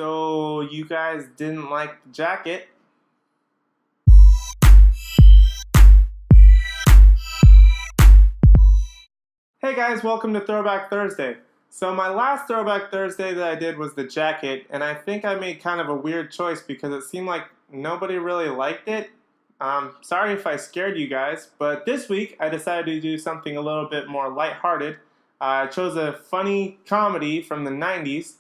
So you guys didn't like the jacket. Hey guys, welcome to Throwback Thursday. So my last Throwback Thursday that I did was the jacket, and I think I made kind of a weird choice because it seemed like nobody really liked it. Sorry if I scared you guys, but this week I decided to do something a little bit more lighthearted. I chose a funny comedy from the 90s,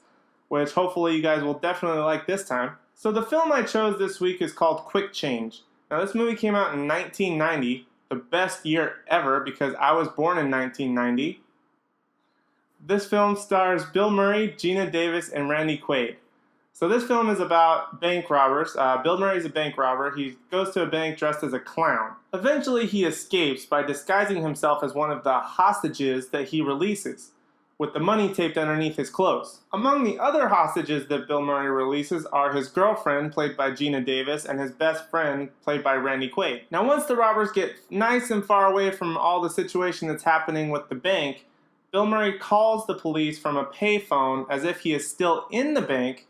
which hopefully you guys will definitely like this time. So the film I chose this week is called Quick Change. Now this movie came out in 1990, the best year ever because I was born in 1990. This film stars Bill Murray, Gina Davis, and Randy Quaid. So this film is about bank robbers. Bill Murray is a bank robber. He goes to a bank dressed as a clown. Eventually he escapes by disguising himself as one of the hostages that he releases, with the money taped underneath his clothes. Among the other hostages that Bill Murray releases are his girlfriend, played by Gina Davis, and his best friend, played by Randy Quaid. Now once the robbers get nice and far away from all the situation that's happening with the bank, Bill Murray calls the police from a payphone as if he is still in the bank,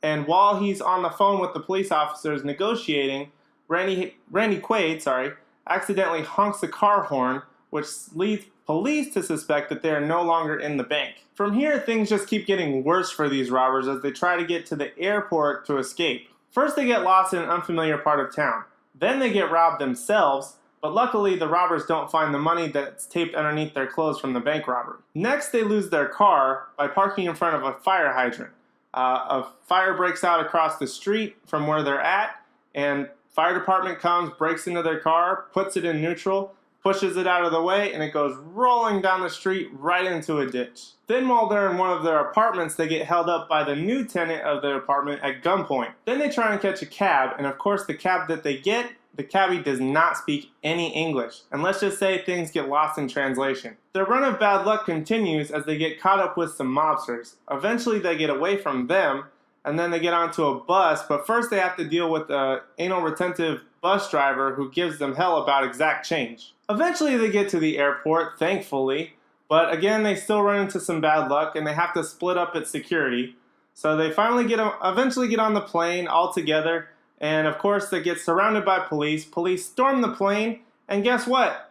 and while he's on the phone with the police officers negotiating, Randy Quaid accidentally honks the car horn, which leads police to suspect that they are no longer in the bank. From here, things just keep getting worse for these robbers as they try to get to the airport to escape. First, they get lost in an unfamiliar part of town. Then they get robbed themselves, but luckily the robbers don't find the money that's taped underneath their clothes from the bank robbery. Next, they lose their car by parking in front of a fire hydrant. A fire breaks out across the street from where they're at, and fire department comes, breaks into their car, puts it in neutral, pushes it out of the way, and it goes rolling down the street right into a ditch. Then while they're in one of their apartments, they get held up by the new tenant of their apartment at gunpoint. Then they try and catch a cab, and of course the cab that they get, the cabbie does not speak any English, and let's just say things get lost in translation. Their run of bad luck continues as they get caught up with some mobsters. Eventually they get away from them, and then they get onto a bus, but first they have to deal with an anal retentive bus driver who gives them hell about exact change. Eventually they get to the airport, thankfully, but again they still run into some bad luck and they have to split up at security. So they eventually get on the plane all together, and of course they get surrounded by police. Police storm the plane, and guess what?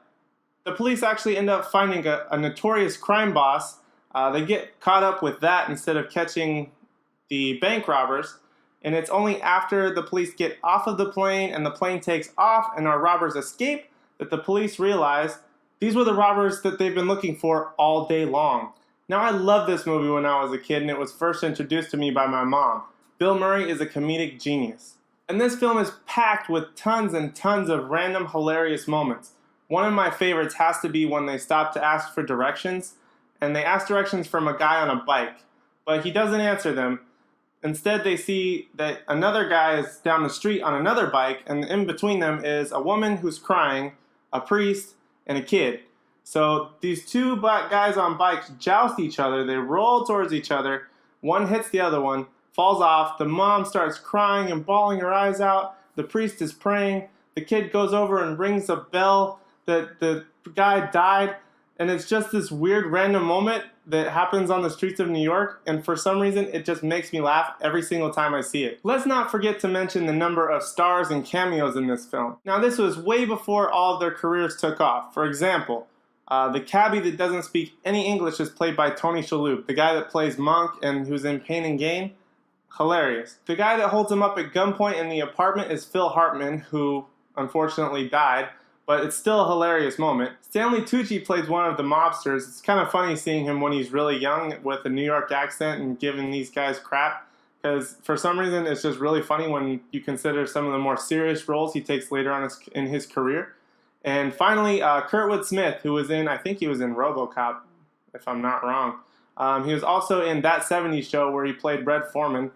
The police actually end up finding a notorious crime boss. They get caught up with that instead of catching the bank robbers, and it's only after the police get off of the plane and the plane takes off and our robbers escape that the police realize these were the robbers that they've been looking for all day long. Now I loved this movie when I was a kid, and it was first introduced to me by my mom. Bill Murray is a comedic genius. And this film is packed with tons and tons of random hilarious moments. One of my favorites has to be when they stop to ask for directions, and they ask directions from a guy on a bike, but he doesn't answer them. Instead, they see that another guy is down the street on another bike, and in between them is a woman who's crying, a priest, and a kid. So these two black guys on bikes joust each other, they roll towards each other, one hits the other one, falls off, the mom starts crying and bawling her eyes out, the priest is praying, the kid goes over and rings a bell that the guy died, and it's just this weird random moment that happens on the streets of New York, and for some reason it just makes me laugh every single time I see it. Let's not forget to mention the number of stars and cameos in this film. Now this was way before all of their careers took off. For example, the cabbie that doesn't speak any English is played by Tony Shalhoub, the guy that plays Monk and who's in Pain and Gain. Hilarious. The guy that holds him up at gunpoint in the apartment is Phil Hartman, who unfortunately died, but it's still a hilarious moment. Stanley Tucci plays one of the mobsters. It's kind of funny seeing him when he's really young with a New York accent and giving these guys crap, because for some reason it's just really funny when you consider some of the more serious roles he takes later on in his career. And finally, Kurtwood Smith, who was I think he was in RoboCop, if I'm not wrong. He was also in That 70s Show where he played Red Foreman.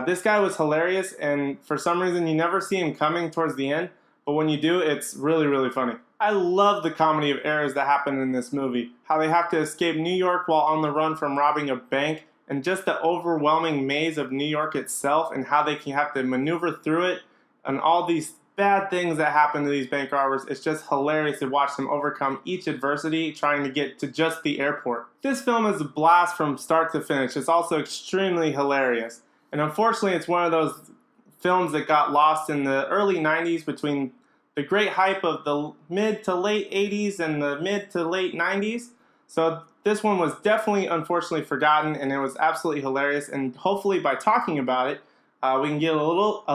This guy was hilarious, and for some reason you never see him coming towards the end, but when you do, it's really, really funny. I love the comedy of errors that happen in this movie. How they have to escape New York while on the run from robbing a bank, and just the overwhelming maze of New York itself, and how they can have to maneuver through it, and all these bad things that happen to these bank robbers. It's just hilarious to watch them overcome each adversity trying to get to just the airport. This film is a blast from start to finish. It's also extremely hilarious. And unfortunately, it's one of those films that got lost in the early 90s between the great hype of the mid to late 80s and the mid to late 90s. So this one was definitely, unfortunately, forgotten, and it was absolutely hilarious. And hopefully, by talking about it, we can get a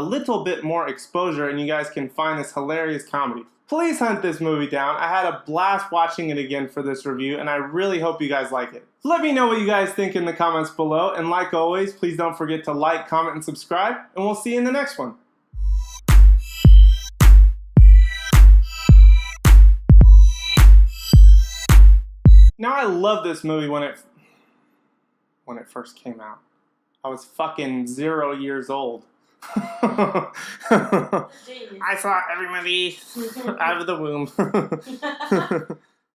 little bit more exposure, and you guys can find this hilarious comedy. Please hunt this movie down. I had a blast watching it again for this review, and I really hope you guys like it. Let me know what you guys think in the comments below, and like always, please don't forget to like, comment, and subscribe, and we'll see you in the next one. Now, I love this movie when it first came out. I was fucking 0 years old. I saw every movie out of the womb.